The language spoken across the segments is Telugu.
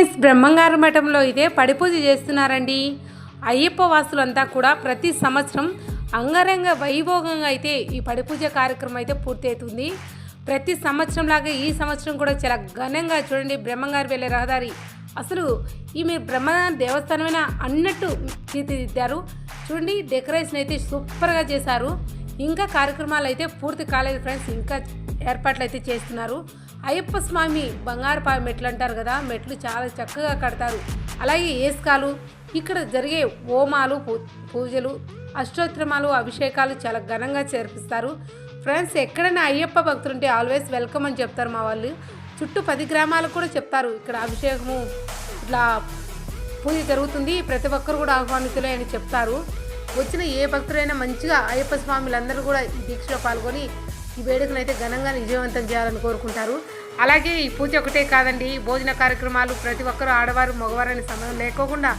ఫ్రెండ్స్, బ్రహ్మంగారు మఠంలో ఇదే పడిపూజ చేస్తున్నారండి. అయ్యప్ప వాసులంతా కూడా ప్రతి సంవత్సరం అంగరంగ వైభోగంగా అయితే ఈ పడిపూజ కార్యక్రమం అయితే పూర్తి అవుతుంది. ప్రతి సంవత్సరం లాగా ఈ సంవత్సరం కూడా చాలా ఘనంగా చూడండి. బ్రహ్మంగారు వెళ్ళే రహదారి అసలు ఈ మీరు బ్రహ్మగారి దేవస్థానమైనా అన్నట్టు తీర్చిదిద్దారు. చూడండి, డెకరేషన్ అయితే సూపర్గా చేశారు. ఇంకా కార్యక్రమాలు అయితే పూర్తి కాలేదు ఫ్రెండ్స్, ఇంకా ఏర్పాట్లు అయితే చేస్తున్నారు. అయ్యప్ప స్వామి బంగారు మెట్లు అంటారు కదా, మెట్లు చాలా చక్కగా కడతారు. అలాగే ఏస్కాలు, ఇక్కడ జరిగే హోమాలు, పూజలు, అష్టోత్తరమాలు, అభిషేకాలు చాలా ఘనంగా చేర్పిస్తారు. ఫ్రెండ్స్, ఎక్కడైనా అయ్యప్ప భక్తులు ఉంటే ఆల్వేస్ వెల్కమ్ అని చెప్తారు మా వాళ్ళు. చుట్టూ 10 గ్రామాలకు కూడా చెప్తారు ఇక్కడ అభిషేకము ఇట్లా పూజ జరుగుతుంది, ప్రతి ఒక్కరు కూడా ఆహ్వానితులే అని చెప్తారు. వచ్చిన ఏ భక్తులైనా మంచిగా అయ్యప్ప స్వాములందరూ కూడా ఈ దీక్షలో పాల్గొని ఈ వేడుకను అయితే ఘనంగా విజయవంతం చేయాలని కోరుకుంటారు. అలాగే ఈ పూజ ఒకటే కాదండి, భోజన కార్యక్రమాలు ప్రతి ఒక్కరు ఆడవారు మగవారు అనే సమయం లేకోకుండా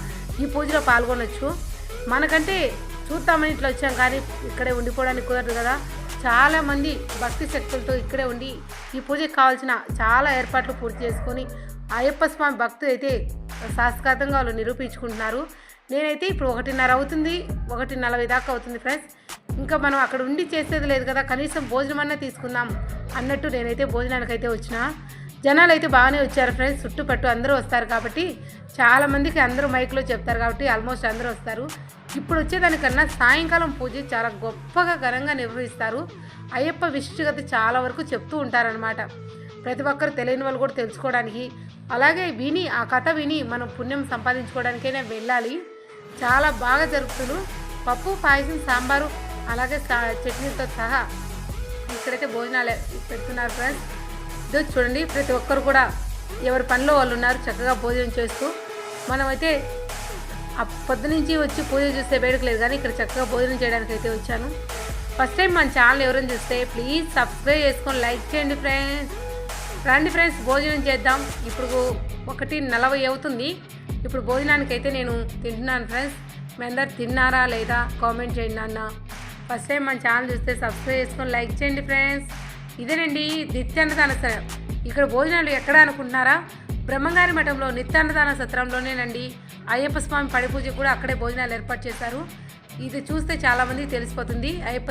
ఈ పూజలో పాల్గొనవచ్చు. మనకంటే చూద్దామని ఇట్లా వచ్చాం కానీ ఇక్కడే ఉండిపోవడానికి కుదరదు కదా. చాలామంది భక్తి శక్తులతో ఇక్కడే ఉండి ఈ పూజకి కావాల్సిన చాలా ఏర్పాట్లు పూర్తి చేసుకొని అయ్యప్ప స్వామి భక్తులు అయితే శాశ్వతంగా వాళ్ళు నిరూపించుకుంటున్నారు. నేనైతే ఇప్పుడు 1:30 అవుతుంది, 1:40 దాకా అవుతుంది ఫ్రెండ్స్. ఇంకా మనం అక్కడ ఉండి చేసేది లేదు కదా, కనీసం భోజనం అన్నా తీసుకుందాం అన్నట్టు నేనైతే భోజనానికి అయితే వచ్చిన. జనాలు అయితే బాగానే వచ్చారు ఫ్రెండ్స్, చుట్టుపట్టు అందరూ వస్తారు కాబట్టి చాలామందికి అందరూ మైక్లో చెప్తారు కాబట్టి ఆల్మోస్ట్ అందరూ వస్తారు. ఇప్పుడు వచ్చేదానికన్నా సాయంకాలం పూజ చాలా గొప్పగా ఘనంగా నిర్వహిస్తారు. అయ్యప్ప విశిష్టత చాలా వరకు చెప్తూ ఉంటారనమాట. ప్రతి ఒక్కరు తెలియని వాళ్ళు కూడా తెలుసుకోవడానికి, అలాగే విని ఆ కథ విని మనం పుణ్యం సంపాదించుకోవడానికైనా వెళ్ళాలి. చాలా బాగా జరుగుతుంది. పప్పు, పాయసం, సాంబారు, అలాగే చట్నీతో సహా ఇక్కడైతే భోజనాలు పెడుతున్నారు ఫ్రెండ్స్. ఇదో చూడండి, ప్రతి ఒక్కరు కూడా ఎవరి పనిలో వాళ్ళు ఉన్నారు, చక్కగా భోజనం చేస్తూ. మనమైతే పొద్దునుంచి వచ్చి పూజ చూస్తే వేడుకలేదు కానీ ఇక్కడ చక్కగా భోజనం చేయడానికి అయితే వచ్చాను. ఫస్ట్ టైం మన ఛానల్ ఎవరైనా చూస్తే ప్లీజ్ సబ్స్క్రైబ్ చేసుకొని లైక్ చేయండి ఫ్రెండ్స్. రండి ఫ్రెండ్స్, భోజనం చేద్దాం. ఇప్పుడు 1:40 అవుతుంది. ఇప్పుడు భోజనానికి అయితే నేను తింటున్నాను ఫ్రెండ్స్. మీ అందరు తిన్నారా లేదా కామెంట్ చేయండి అన్న. ఫస్ట్ టైం మన ఛానల్ చూస్తే సబ్స్క్రైబ్ చేసుకొని లైక్ చేయండి ఫ్రెండ్స్. ఇదేనండి నిత్యాన్నదాన సత్రం. ఇక్కడ భోజనాలు ఎక్కడ అనుకుంటున్నారా? బ్రహ్మంగారి మఠంలో నిత్యాన్నదాన సత్రంలోనేనండి. అయ్యప్ప స్వామి పడిపూజ కూడా అక్కడే భోజనాలు ఏర్పాటు చేశారు. ఇది చూస్తే చాలామందికి తెలిసిపోతుంది. అయ్యప్ప